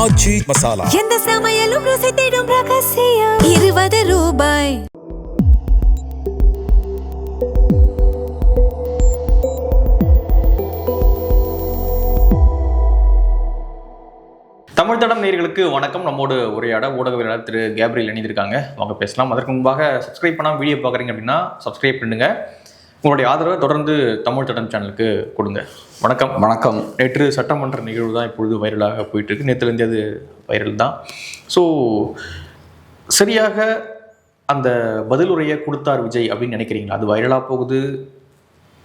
ஆச்சி மசாலா. எந்த சமையலும் ருசி தேடும் ரகசியம். 20 ரூபாய். தமிழ் தடம் நேயர்களுக்கு வணக்கம். நம்மோடு உரையாட ஊடகவியலாளர் திரு கேப்ரியல் இணைந்திருக்காங்க. வாங்க பேசலாம். அதற்கு முன்பாக சப்ஸ்கிரைப் பண்ணாமல் வீடியோ பார்க்குறீங்க அப்படின்னா சப்ஸ்கிரைப் பண்ணுங்க. உங்களுடைய ஆதரவை தொடர்ந்து தமிழ் தடம் சேனலுக்கு கொடுங்க. வணக்கம். வணக்கம். நேற்று சட்டமன்ற நிகழ்வு தான் இப்பொழுது வைரலாக போயிட்டு இருக்கு. நேற்றுலேருந்து அது வைரல் தான். ஸோ சரியாக அந்த பதிலுரையை கொடுத்தார் விஜய் அப்படின்னு நினைக்கிறீங்களா? அது வைரலாக போகுது,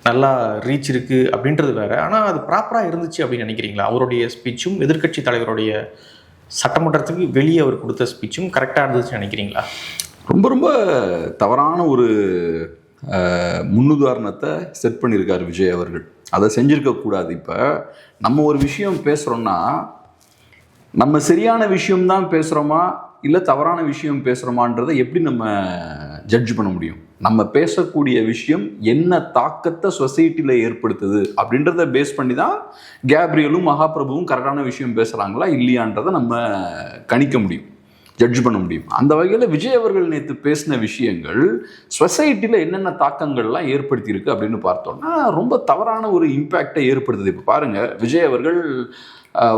நல்லா ரீச் இருக்குது அப்படின்றது வேறு. ஆனால் அது ப்ராப்பராக இருந்துச்சு அப்படின்னு நினைக்கிறீங்களா? அவருடைய ஸ்பீச்சும் எதிர்க்கட்சி தலைவருடைய சட்டமன்றத்துக்கு வெளியே அவர் கொடுத்த ஸ்பீச்சும் கரெக்டாக இருந்துச்சுன்னு நினைக்கிறீங்களா? ரொம்ப ரொம்ப தவறான ஒரு முன்னுதாரணத்தை செட் பண்ணியிருக்கார் விஜய் அவர்கள். அதை செஞ்சுருக்கக்கூடாது. இப்போ நம்ம ஒரு விஷயம் பேசுகிறோன்னா நம்ம சரியான விஷயம்தான் பேசுகிறோமா இல்லை தவறான விஷயம் பேசுகிறோமான்றதை எப்படி நம்ம ஜட்ஜ் பண்ண முடியும்? நம்ம பேசக்கூடிய விஷயம் என்ன தாக்கத்தை சொசைட்டியில் ஏற்படுத்துது அப்படின்றத பேஸ் பண்ணி தான் கேப்ரியலும் மகாபிரபுவும் கரெக்டான விஷயம் பேசுகிறாங்களா இல்லையான்றதை நம்ம கணிக்க முடியும், ஜட்ஜ் பண்ண முடியும். அந்த வகையில் விஜய் அவர்கள் நேற்று பேசின விஷயங்கள் சொசைட்டியில் என்னென்ன தாக்கங்கள்லாம் ஏற்படுத்தியிருக்கு அப்படின்னு பார்த்தோம்னா ரொம்ப தவறான ஒரு இம்பேக்டை ஏற்படுத்துது. இப்போ பாருங்கள், விஜய் அவர்கள்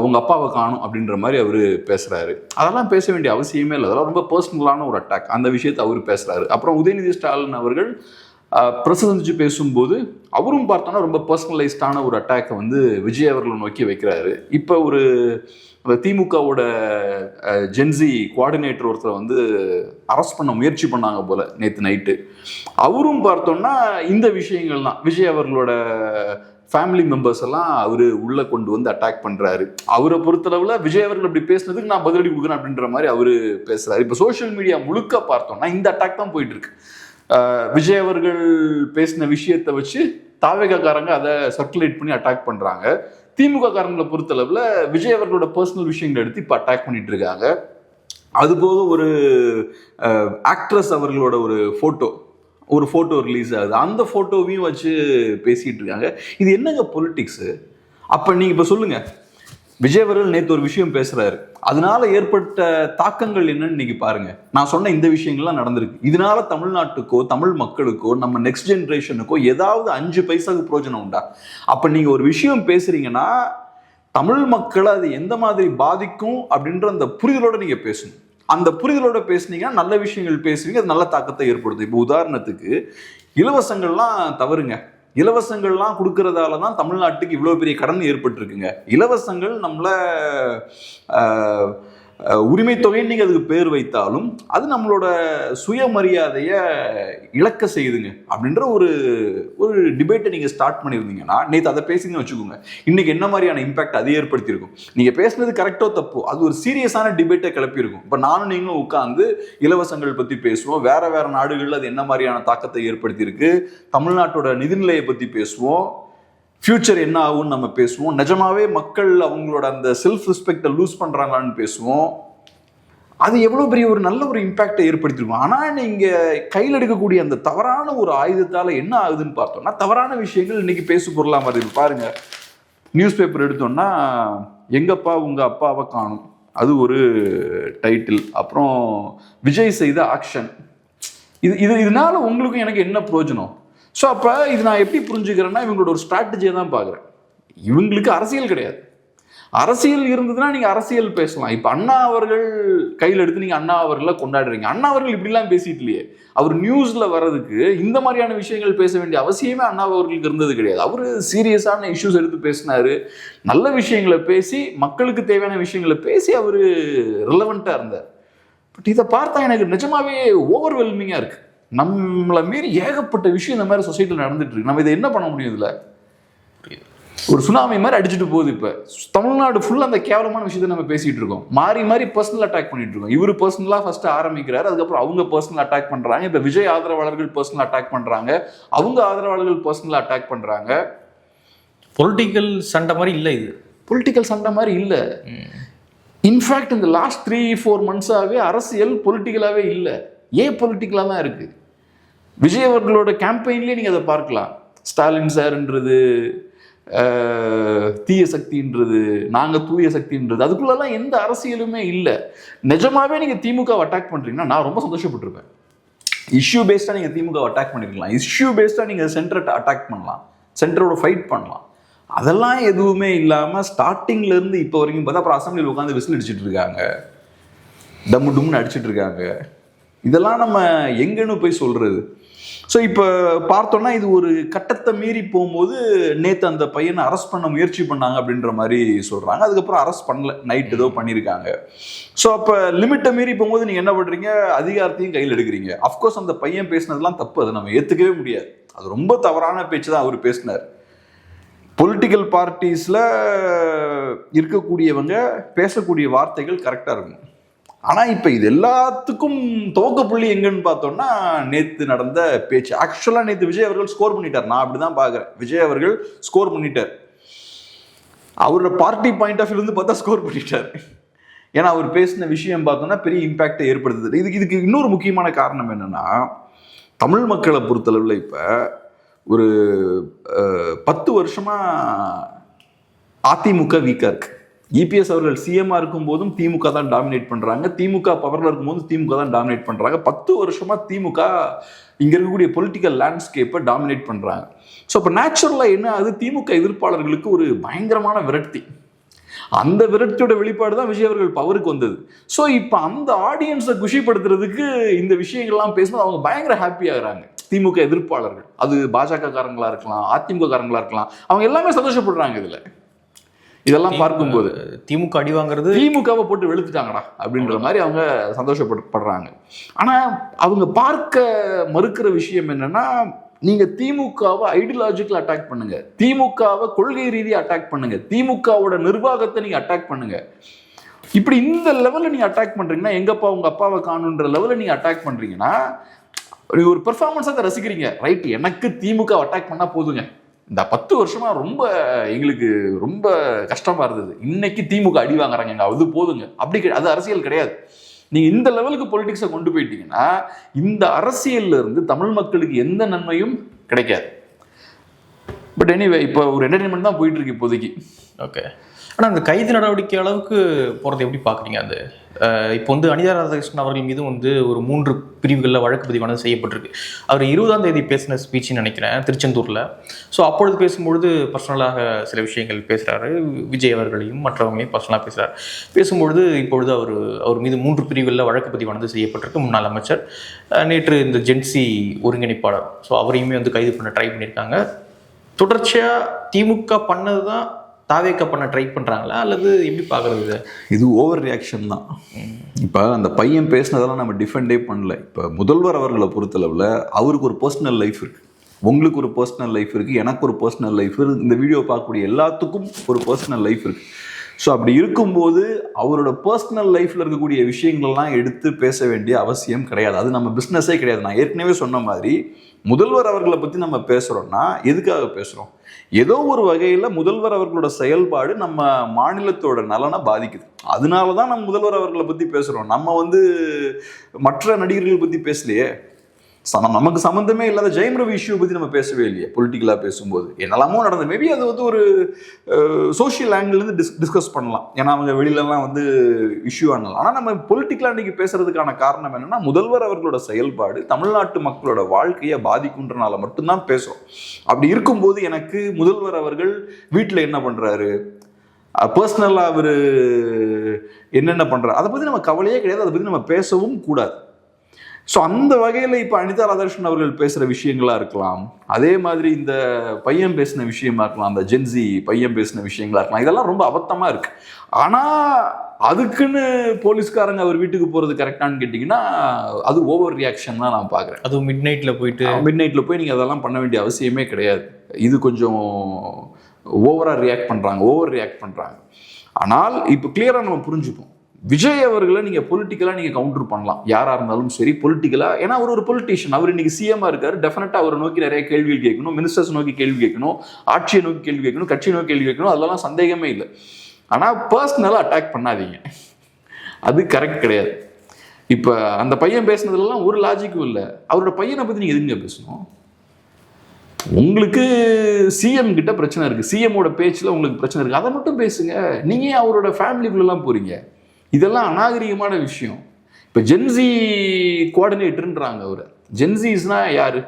உங்கள் அப்பாவை காணும் அப்படின்ற மாதிரி அவர் பேசுகிறாரு. அதெல்லாம் பேச வேண்டிய அவசியமே இல்லை. அதெல்லாம் ரொம்ப பர்சனலான ஒரு அட்டாக். அந்த விஷயத்தை அவர் பேசுகிறாரு. அப்புறம் உதயநிதி ஸ்டாலின் அவர்கள் பிரசந்திச்சு பேசும்போது அவரும் பார்த்தோன்னா ரொம்ப பர்சனலைஸ்டான ஒரு அட்டாக்கை வந்து விஜய் அவர்களை நோக்கி வைக்கிறாரு. இப்போ ஒரு திமுகவோட ஜென்சி கோஆர்டினேட்டர் ஒருத்தரை வந்து அரெஸ்ட் பண்ண முயற்சி பண்ணாங்க போல நேற்று நைட்டு. அவரும் பார்த்தோன்னா இந்த விஷயங்கள் தான் விஜய் அவர்களோட ஃபேமிலி மெம்பர்ஸ் எல்லாம் அவர் உள்ளே கொண்டு வந்து அட்டாக் பண்ணுறாரு. அவரை பொறுத்தளவில் விஜய் அவர்கள் இப்படி பேசுனதுக்கு நான் பதிலடி கொடுக்குறேன் அப்படின்ற மாதிரி அவர் பேசுகிறாரு. இப்போ சோஷியல் மீடியா முழுக்க பார்த்தோம்னா இந்த அட்டாக் தான் போயிட்டுருக்கு. விஜய் அவர்கள் பேசின விஷயத்தை வச்சு தாவேகாக்காரங்க அதை சர்க்குலேட் பண்ணி அட்டாக் பண்ணுறாங்க. திமுக காரங்களை பொறுத்தளவில் விஜய் அவர்களோட பர்சனல் விஷயங்களை எடுத்து இப்போ அட்டாக் பண்ணிட்டு இருக்காங்க. அதுபோக ஒரு ஆக்ட்ரஸ் அவர்களோட ஒரு ஃபோட்டோ ரிலீஸ் ஆகுது. அந்த ஃபோட்டோவையும் வச்சு பேசிகிட்டு இருக்காங்க. இது என்னங்க பொலிட்டிக்ஸு? அப்போ நீங்கள் இப்போ சொல்லுங்கள், விஜய் அவர்கள் நேற்று ஒரு விஷயம் பேசுகிறாரு, அதனால ஏற்பட்ட தாக்கங்கள் என்னன்னு நீங்கள் பாருங்கள். நான் சொன்ன இந்த விஷயங்கள்லாம் நடந்திருக்கு. இதனால தமிழ்நாட்டுக்கோ தமிழ் மக்களுக்கோ நம்ம நெக்ஸ்ட் ஜென்ரேஷனுக்கோ ஏதாவது 5 பைசாவுக்கு பிரயோஜனம் உண்டா? அப்போ நீங்கள் ஒரு விஷயம் பேசுகிறீங்கன்னா தமிழ் மக்களை அது எந்த மாதிரி பாதிக்கும் அப்படின்ற அந்த புரிதலோடு நீங்கள் பேசணும். அந்த புரிதலோட பேசுனீங்கன்னா நல்ல விஷயங்கள் பேசுவீங்க, அது நல்ல தாக்கத்தை ஏற்படுது. இப்போ உதாரணத்துக்கு இலவசங்கள்லாம் தவறுங்க. இலவசங்கள்லாம் கொடுக்கறதால தான் தமிழ்நாட்டுக்கு இவ்வளோ பெரிய கடன் ஏற்பட்டுருக்குங்க. இலவசங்கள் நம்மளை உரிமை தொகைன்னு நீங்கள் அதுக்கு பேர் வைத்தாலும் அது நம்மளோட சுயமரியாதையை இழக்க செய்யுதுங்க அப்படின்ற ஒரு டிபேட்டை நீங்கள் ஸ்டார்ட் பண்ணியிருந்தீங்கன்னா நேற்று அதை பேசிங்கன்னு வச்சுக்கோங்க, இன்னைக்கு என்ன மாதிரியான இம்பாக்ட் அது ஏற்படுத்தியிருக்கும்? நீங்கள் பேசுனது கரெக்டோ தப்போ அது ஒரு சீரியஸான டிபேட்டை கிளப்பியிருக்கும். இப்போ நானும் நீங்களும் உட்காந்து இலவசங்கள் பற்றி பேசுவோம், வேற நாடுகளில் அது என்ன மாதிரியான தாக்கத்தை ஏற்படுத்தியிருக்கு, தமிழ்நாட்டோட நிதிநிலையை பற்றி பேசுவோம், ஃபியூச்சர் என்ன ஆகும்னு நம்ம பேசுவோம், நிஜமாவே மக்கள் அவங்களோட அந்த செல்ஃப் ரெஸ்பெக்டை லூஸ் பண்ணுறாங்களான்னு பேசுவோம். அது எவ்வளோ பெரிய ஒரு நல்ல ஒரு இம்பேக்டை ஏற்படுத்திருக்கும். ஆனால் நீங்கள் கையில் எடுக்கக்கூடிய அந்த தவறான ஒரு ஆயுதத்தால் என்ன ஆகுதுன்னு பார்த்தோம்னா தவறான விஷயங்கள் இன்னைக்கு பேசு பொருளாக மாதிரி பாருங்க. நியூஸ் பேப்பர் எடுத்தோம்னா எங்கப்பா உங்கள் அப்பாவை காணும், அது ஒரு டைட்டில். அப்புறம் விஜய் செய்த ஆக்ஷன். இதனால உங்களுக்கும் எனக்கு என்ன பிரயோஜனம்? ஸோ அப்போ இது நான் எப்படி புரிஞ்சுக்கிறேன்னா இவங்களோட ஒரு ஸ்ட்ராட்டஜியை தான் பார்க்குறேன். இவங்களுக்கு அரசியல் கிடையாது. அரசியல் இருந்ததுன்னா நீங்கள் அரசியல் பேசலாம். இப்போ அண்ணா அவர்கள் கையில் எடுத்து நீங்கள் அண்ணா அவர்களை கொண்டாடுறீங்க. அண்ணா அவர்கள் இப்படிலாம் பேசிட்டு இல்லையே. அவர் நியூஸில் வர்றதுக்கு இந்த மாதிரியான விஷயங்கள் பேச வேண்டிய அவசியமே அண்ணா அவர்களுக்கு இருந்தது கிடையாது. அவர் சீரியஸான இஷ்யூஸ் எடுத்து பேசினார், நல்ல விஷயங்களை பேசி மக்களுக்கு தேவையான விஷயங்களை பேசி அவர் ரிலவெண்ட்டாக இருந்தார். பட் இதை பார்த்தா எனக்கு நிஜமாவே ஓவர்வெல்மிங்காக இருக்குது. நம்மளை மீறி ஏகப்பட்ட விஷயம் இந்த மாதிரி சொசைட்டியில் நடந்துட்டு இருக்கு. நம்ம இதை என்ன பண்ண முடியும்? இதில் ஒரு சுனாமி மாதிரி அடிச்சுட்டு போகுது. இப்போ தமிழ்நாடு ஃபுல்லாக அந்த கேவலமான விஷயத்தை நம்ம பேசிகிட்டு இருக்கோம். மாறி பர்சனல் அட்டாக் பண்ணிட்டு இருக்கோம். இவர் பர்சனலாக ஃபர்ஸ்ட் ஆரம்பிக்கிறாரு, அதுக்கப்புறம் அவங்க பர்சனல் அட்டாக் பண்ணுறாங்க. இப்போ விஜய் ஆதரவாளர்கள் பர்சனல் அட்டாக் பண்ணுறாங்க, அவங்க ஆதரவாளர்கள் பர்சனல் அட்டாக் பண்ணுறாங்க. பொலிட்டிக்கல் சண்டை மாதிரி இல்லை, இது பொலிட்டிக்கல் சண்டை மாதிரி இல்லை. இன்ஃபேக்ட் இந்த லாஸ்ட் 3-4 மந்த்ஸாகவே அரசியல் பொலிட்டிக்கலாகவே இல்லை, பொலிட்டிக்கலாக தான் இருக்குது. விஜய் அவர்களோட கேம்பெயின்லேயே நீங்கள் அதை பார்க்கலாம். ஸ்டாலின் சார்ன்றது தீய சக்தின்றது, நாங்கள் தூய சக்தின்றது, அதுக்குள்ளெல்லாம் எந்த அரசியலுமே இல்லை. நிஜமாவே நீங்கள் திமுகவை அட்டாக் பண்ணுறீங்கன்னா நான் ரொம்ப சந்தோஷப்பட்டிருப்பேன். இஷ்யூ பேஸ்டாக நீங்கள் திமுகவை அட்டாக் பண்ணிருக்கலாம், இஷ்யூ பேஸ்டாக நீங்கள் சென்டரை அட்டாக் பண்ணலாம், சென்டரோட ஃபைட் பண்ணலாம். அதெல்லாம் எதுவுமே இல்லாமல் ஸ்டார்டிங்லேருந்து இப்போ வரைக்கும் பார்த்தா அப்புறம் அசம்பிளியில் உட்காந்து விசில் அடிச்சுட்டு இருக்காங்க, டம்மு டும்னு அடிச்சுட்டு இருக்காங்க. இதெல்லாம் நம்ம எங்கன்னு போய் சொல்கிறது? ஸோ இப்போ பார்த்தோன்னா இது ஒரு கட்டத்தை மீறி போகும்போது நேற்று அந்த பையனை அரெஸ்ட் பண்ண முயற்சி பண்ணாங்க அப்படின்ற மாதிரி சொல்கிறாங்க. அதுக்கப்புறம் அரெஸ்ட் பண்ணல, நைட் ஏதோ பண்ணியிருக்காங்க. ஸோ அப்போ லிமிட்டை மீறி போகும்போது நீங்கள் என்ன பண்ணுறீங்க, அதிகாரத்தையும் கையில் எடுக்கிறீங்க. அஃப்கோர்ஸ் அந்த பையன் பேசினதுலாம் தப்பு, அதை நம்ம ஏற்றுக்கவே முடியாது. அது ரொம்ப தவறான பேச்சு தான் அவர் பேசினார். பொலிட்டிக்கல் பார்ட்டிஸில் இருக்கக்கூடியவங்க பேசக்கூடிய வார்த்தைகள் கரெக்டாக இருக்கும். ஆனால் இப்போ இது எல்லாத்துக்கும் துவக்க புள்ளி எங்கன்னு பார்த்தோம்னா நேற்று நடந்த பேச்சு. ஆக்சுவலாக நேற்று விஜய் அவர்கள் ஸ்கோர் பண்ணிட்டார், நான் அப்படி தான் பார்க்குறேன். விஜய் அவர்கள் ஸ்கோர் பண்ணிட்டார், அவரோட பார்ட்டி பாயிண்ட் ஆஃப் வியூலேருந்து பார்த்தா ஸ்கோர் பண்ணிட்டார். ஏன்னா அவர் பேசின விஷயம் பார்த்தோம்னா பெரிய இம்பேக்டை ஏற்படுத்துது. இதுக்கு இன்னொரு முக்கியமான காரணம் என்னென்னா, தமிழ் மக்களை பொறுத்தளவில் இப்போ ஒரு 10 வருஷமாக அதிமுக வீக்காக இருக்கு. இபிஎஸ் அவர்கள் சிஎம்ஆ இருக்கும் போதும் திமுக தான் டாமினேட் பண்றாங்க, திமுக பவர்ல இருக்கும்போது திமுக தான் டாமினேட் பண்றாங்க. 10 வருஷமா திமுக இங்க இருக்கக்கூடிய பொலிட்டிக்கல் லேண்ட்ஸ்கேப்பை டாமினேட் பண்றாங்க. ஸோ இப்போ நேச்சுரலா என்ன ஆகுது, திமுக எதிர்ப்பாளர்களுக்கு ஒரு பயங்கரமான விரக்தி. அந்த விரக்தியோட வெளிப்பாடு தான் விஜய் அவர்கள் பவருக்கு வந்தது. ஸோ இப்போ அந்த ஆடியன்ஸை குஷிப்படுத்துறதுக்கு இந்த விஷயங்கள்லாம் பேசும்போது அவங்க பயங்கர ஹாப்பி ஆகுறாங்க. திமுக எதிர்ப்பாளர்கள், அது பாஜக காரங்களா இருக்கலாம், அதிமுக காரங்களா இருக்கலாம், அவங்க எல்லாமே சந்தோஷப்படுறாங்க. இதெல்லாம் பார்க்கும்போது திமுக அடி வாங்குறது, திமுகவை போட்டு வெளுத்துட்டாங்கடா அப்படின்ற மாதிரி அவங்க சந்தோஷப்படுறாங்க. ஆனா அவங்க பார்க்க மறுக்கிற விஷயம் என்னன்னா, நீங்க திமுகவை ஐடியாலஜிக்கல் அட்டாக் பண்ணுங்க, திமுகவை கொள்கை ரீதியாக அட்டாக் பண்ணுங்க, திமுகவோட நிர்வாகத்தை நீங்க அட்டாக் பண்ணுங்க. இப்படி இந்த லெவலில் நீங்க அட்டாக் பண்றீங்கன்னா, எங்கப்பா உங்க அப்பாவை காணுன்ற லெவலில் நீங்க அட்டாக் பண்றீங்கன்னா ஒரு பெர்ஃபார்மன்ஸாக ரசிக்கிறீங்க. ரைட், எனக்கு திமுக அட்டாக் பண்ணா போதுங்க, இந்த 10 வருஷமா ரொம்ப எங்களுக்கு ரொம்ப கஷ்டமா இருந்தது, இன்னைக்கு திமுக அடி வாங்குறாங்க, அது போதுங்க. அப்படி அது அரசியல் கிடையாது. நீங்க இந்த லெவலுக்கு பொலிட்டிக்ஸை கொண்டு போயிட்டீங்கன்னா இந்த அரசியல்ல இருந்து தமிழ் மக்களுக்கு எந்த நன்மையும் கிடைக்காது. பட் எனிவே இப்போ ஒரு என்டர்டைன்மெண்ட் தான் போயிட்டு இருக்கு இப்போதைக்கு. ஓகே, ஆனால் அந்த கைது நடவடிக்கை அளவுக்கு போகிறத எப்படி பார்க்குறீங்க? அது இப்போ அனிதா ராதாகிருஷ்ணன் அவர்கள் மீது ஒரு 3 பிரிவுகளில் வழக்கு பதிவானது செய்யப்பட்டிருக்கு. அவர் 20ஆம் தேதி பேசின ஸ்பீச்சுன்னு நினைக்கிறேன், திருச்செந்தூரில். ஸோ அப்பொழுது பேசும்பொழுது பர்சனலாக சில விஷயங்கள் பேசுகிறாரு, விஜய் அவர்களையும் மற்றவங்களையும் பர்சனலாக பேசுகிறார். பேசும்பொழுது இப்பொழுது அவர் மீது 3 பிரிவுகளில் வழக்கு பதிவானது செய்யப்பட்டிருக்கு. முன்னாள் அமைச்சர், நேற்று இந்த ஜென்சி ஒருங்கிணைப்பாளர், ஸோ அவரையுமே கைது பண்ண ட்ரை பண்ணியிருக்காங்க. தொடர்ச்சியாக திமுக பண்ணது தான் தாவேக்க பண்ண ட்ரை பண்ணுறாங்களா, அல்லது எப்படி பார்க்குறது? இது ஓவர் ரியாக்ஷன் தான். இப்போ அந்த பையன் பேசினதெல்லாம் நம்ம டிஃபெண்டே பண்ணல. இப்போ முதல்வர் அவர்களை பொறுத்தளவில் அவருக்கு ஒரு பர்சனல் லைஃப் இருக்குது, உங்களுக்கு ஒரு பர்சனல் லைஃப் இருக்குது, எனக்கு ஒரு பர்சனல் லைஃப் இருக்குது, இந்த வீடியோ பார்க்கக்கூடிய எல்லாத்துக்கும் ஒரு பர்சனல் லைஃப் இருக்குது. ஸோ அப்படி இருக்கும்போது அவரோட பர்சனல் லைஃப்பில் இருக்கக்கூடிய விஷயங்கள்லாம் எடுத்து பேச வேண்டிய அவசியம் கிடையாது. அது நம்ம பிஸ்னஸே கிடையாது. நான் ஏற்கனவே சொன்ன மாதிரி முதல்வர் அவர்களை பற்றி நம்ம பேசுகிறோம்னா எதுக்காக பேசுகிறோம்? ஏதோ ஒரு வகையில் முதல்வர் அவர்களோட செயல்பாடு நம்ம மாநிலத்தோட நலனை பாதிக்குது, அதனால தான் நம்ம முதல்வர் அவர்களை பற்றி பேசுகிறோம். நம்ம மற்ற நடிகர்கள் பற்றி பேசலையே, நமக்கு சம்மந்தமே இல்லாத ஜெயம் ரவி இஷ்யூ பற்றி நம்ம பேசவே இல்லையே. பொலிட்டிக்கலாக பேசும்போது என்னெல்லாமோ நடந்தது. மேபி அது ஒரு சோஷியல் ஆங்கிள்லேருந்து டிஸ்கஸ் பண்ணலாம், ஏன்னா அவங்க வெளியிலலாம் இஷ்யூ ஆனலாம். ஆனால் நம்ம பொலிட்டிக்கலாக இன்றைக்கி பேசுறதுக்கான காரணம் என்னென்னா, முதல்வர் அவர்களோட செயல்பாடு தமிழ்நாட்டு மக்களோட வாழ்க்கையை பாதிக்குன்றனால மட்டும்தான் பேசுகிறோம். அப்படி இருக்கும்போது எனக்கு முதல்வர் அவர்கள் வீட்டில் என்ன பண்ணுறாரு, பர்சனலாக அவர் என்னென்ன பண்ணுறாரு, அதை பற்றி நம்ம கவலையே கிடையாது, அதை பற்றி நம்ம பேசவும் கூடாது. ஸோ அந்த வகையில் இப்போ அனிதா ராதாகிருஷ்ணன் அவர்கள் பேசுகிற விஷயங்களாக இருக்கலாம், அதே மாதிரி இந்த பையன் பேசின விஷயமா இருக்கலாம், அந்த ஜென்சி பையன் பேசின விஷயங்களா இருக்கலாம், இதெல்லாம் ரொம்ப அபத்தமாக இருக்குது. ஆனால் அதுக்குன்னு போலீஸ்காரங்க அவர் வீட்டுக்கு போகிறது கரெக்டானு கேட்டிங்கன்னா அது ஓவர் ரியாக்ஷன் தான் நான் பார்க்குறேன். அதுவும் மிட் நைட்டில் போய் நீங்கள் அதெல்லாம் பண்ண வேண்டிய அவசியமே கிடையாது. இது கொஞ்சம் ஓவர் ரியாக்ட் பண்ணுறாங்க. ஆனால் இப்போ கிளியராக நம்ம புரிஞ்சுப்போம், விஜய் அவர்களை நீங்கள் பொலிட்டிக்கலாக நீங்கள் கவுண்டர் பண்ணலாம், யாராக இருந்தாலும் சரி பொலிட்டிக்கலாக. ஏன்னா அவர் ஒரு பொலிட்டிஷியன், அவர் இன்னைக்கு சிஎம்மாக இருக்காரு, டெஃபினட்டாக அவரை நோக்கி நிறைய கேள்விகள் கேட்கணும், மினிஸ்டர்ஸ் நோக்கி கேள்வி கேட்கணும், ஆட்சியை நோக்கி கேள்வி கேட்கணும், கட்சியை நோக்கி கேள்வி கேட்கணும், அதெல்லாம் சந்தேகமே இல்லை. ஆனால் பர்சனலாக அட்டாக் பண்ணாதீங்க, அது கரெக்ட் கிடையாது. இப்போ அந்த பையன் பேசுனதுலாம் ஒரு லாஜிக்கும் இல்லை. அவரோட பையனை பற்றி நீங்கள் எதுங்க பேசணும்? உங்களுக்கு சிஎம் கிட்ட பிரச்சனை இருக்கு, சிஎம்மோட பேச்சுல உங்களுக்கு பிரச்சனை இருக்கு, அதை மட்டும் பேசுங்க. நீங்க ஏன் அவரோட ஃபேமிலிக்குள்ளெல்லாம் போறீங்க? இதெல்லாம் அநாகரிகமான விஷயம். இப்போ ஜென்சி கோஆர்டினேட்டர்ன்றாங்க அவரு. ஜென்சிஸ்னா யாரு?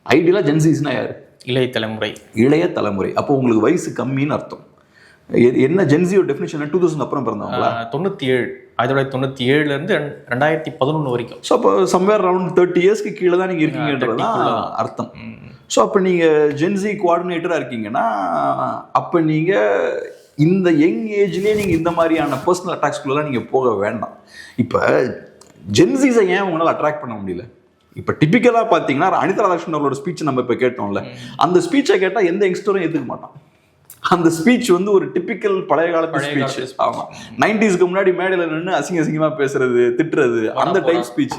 ஐடியலா ஜென்சிஸ்னா யாரு? இளைய தலைமுறை. இளைய தலைமுறை. அப்போ உங்களுக்கு வயசு கம்மின்னு அர்த்தம். என்ன ஜென்சியோட டெஃபினிஷன்? 2000 அப்புறம் பிறந்தவங்களா? 97, 1997 இருந்து 2011 வரைக்கும். ஸோ அப்போ சம்வேர் அரௌண்ட் 30 இயர்ஸ்க்கு கீழே தான் நீங்கள் இருக்கீங்கன்றதான் அர்த்தம். ஸோ அப்போ நீங்கள் ஜென்சி கோஆர்டினேட்டராக இருக்கீங்கன்னா அப்போ நீங்கள் இந்த யங் ஏஜ்லேயே நீங்கள் இந்த மாதிரியான பர்சனல் அட்டாக்ஸ்குள்ளெல்லாம் நீங்கள் போக வேண்டாம். இப்போ ஜென்சிஸை ஏன் உங்களால் அட்ராக்ட் பண்ண முடியல? இப்போ டிப்பிக்கலாக பார்த்தீங்கன்னா அனிதா ராதாகிருஷ்ணன் அவரோட ஸ்பீச் நம்ம இப்போ கேட்டோம்ல, அந்த ஸ்பீச்சை கேட்டால் எந்த யங்ஸ்டரும் ஏற்றுக்க மாட்டான். அந்த ஸ்பீச் வந்து ஒரு டிப்பிக்கல் பழைய காலத்து ஸ்பீச். ஆமாம், 90ஸ்க்கு முன்னாடி மேடையில் நின்று அசிங்கமா பேசுறது, திட்டுறது, அந்த டைப் ஸ்பீச்.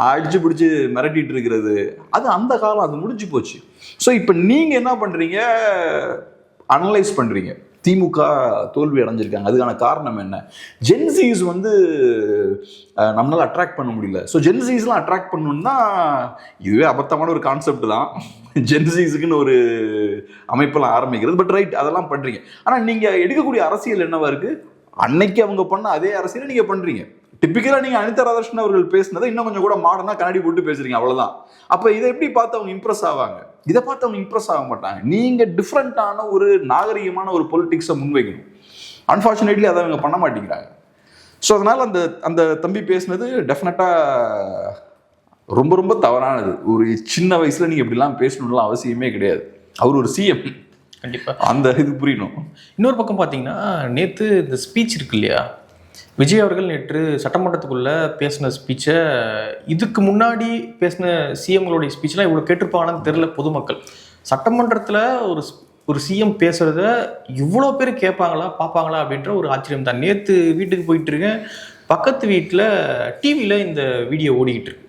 அடிச்சு பிடிச்சி மிரட்டிட்டு இருக்கிறது, அது அந்த காலம், அது முடிஞ்சு போச்சு. ஸோ இப்போ நீங்கள் என்ன பண்ணுறீங்க? அனலைஸ் பண்ணுறீங்க. திமுக தோல்வி அடைஞ்சிருக்காங்க, அதுக்கான காரணம் என்ன? ஜென்சிஸ் வந்து நம்மளால அட்ராக்ட் பண்ண முடியல. ஸோ ஜென்சிஸ்லாம் அட்ராக்ட் பண்ணணும்னா இதுவே அபத்தமான ஒரு கான்செப்ட் தான், ஜென்சிஸுக்குன்னு ஒரு அமைப்பெல்லாம் ஆரம்பிக்கிறது. பட் ரைட், அதெல்லாம் பண்ணுறீங்க. ஆனால் நீங்கள் எடுக்கக்கூடிய அரசியல் என்னவா இருக்குது? அன்னைக்கு அவங்க பண்ண அதே அரசியலை நீங்கள் பண்ணுறீங்க. டிப்பிக்கலாக நீங்கள் அனிதா ராதாகிருஷ்ணன் அவர்கள் பேசினதை இன்னும் கொஞ்சம் கூட மாடர்னாக கண்ணாடி போட்டு பேசுறீங்க, அவ்வளோதான். அப்போ இதை எப்படி பார்த்து அவங்க இம்ப்ரெஸ் ஆவாங்க? இதை பார்த்து அவங்க இம்ப்ரெஸ் ஆக மாட்டாங்க. நீங்கள் டிஃப்ரெண்ட்டான ஒரு நாகரிகமான ஒரு பொலிட்டிக்ஸை முன்வைக்கணும். அன்ஃபார்ச்சுனேட்லி அதை அவங்க பண்ண மாட்டேங்கிறாங்க. ஸோ அதனால் அந்த தம்பி பேசினது டெஃபினட்டாக ரொம்ப ரொம்ப தவறானது. ஒரு சின்ன வயசில் நீங்கள் இப்படிலாம் பேசணும்லாம் அவசியமே கிடையாது. அவர் ஒரு சிஎம், கண்டிப்பாக அந்த இது புரியணும். இன்னொரு பக்கம் பார்த்தீங்கன்னா, நேற்று இந்த ஸ்பீச் இருக்கு இல்லையா, விஜய் அவர்கள் நேற்று சட்டமன்றத்துக்குள்ளே பேசின ஸ்பீச்சை இதுக்கு முன்னாடி பேசின சிஎம்களுடைய ஸ்பீச்லாம் இவ்வளோ கேட்டிருப்பாங்கன்னு தெரில பொதுமக்கள். சட்டமன்றத்தில் ஒரு சிஎம் பேசுகிறத இவ்வளோ பேர் கேட்பாங்களா, பார்ப்பாங்களா அப்படின்ற ஒரு ஆச்சரியம் தான். நேற்று வீட்டுக்கு போயிட்டுருக்கேன், பக்கத்து வீட்டில் டிவியில் இந்த வீடியோ ஓடிக்கிட்டு இருக்கு.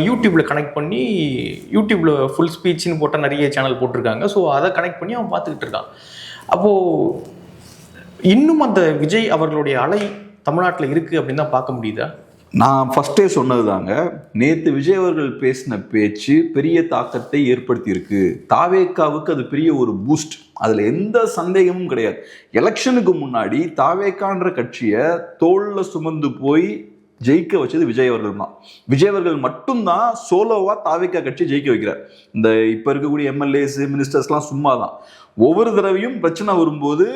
யூடியூப்பில் கனெக்ட் பண்ணி, யூடியூப்பில் ஃபுல் ஸ்பீச்னு போட்டால் நிறைய சேனல் போட்டிருக்காங்க. ஸோ அதை கனெக்ட் பண்ணி அவன் பார்த்துக்கிட்டு இருக்கான். அப்போது இன்னும் அந்த விஜய் அவர்களுடைய அலை தமிழ்நாட்டில் இருக்குது அப்படின்னு தான் பார்க்க முடியுதா? நான் ஃபஸ்ட்டே சொன்னது தாங்க, நேற்று விஜய் அவர்கள் பேசின பேச்சு பெரிய தாக்கத்தை ஏற்படுத்தியிருக்கு. தாவேக்காவுக்கு அது பெரிய ஒரு பூஸ்ட், அதில் எந்த சந்தேகமும் கிடையாது. எலெக்ஷனுக்கு முன்னாடி தாவேக்கான்ற கட்சியை தோளில் சுமந்து போய் ஜெயிக்க வச்சது விஜய் அவர்கள் தான். விஜய் அவர்கள் மட்டும்தான் சோலோவா தாவேக்கா கட்சி ஜெயிக்க வைக்கிறார். இந்த இப்போ இருக்கக்கூடிய எம்எல்ஏஸ் மினிஸ்டர்ஸ்லாம் சும்மா தான். ஒவ்வொரு தடவையும் பிரச்சனை வரும்போது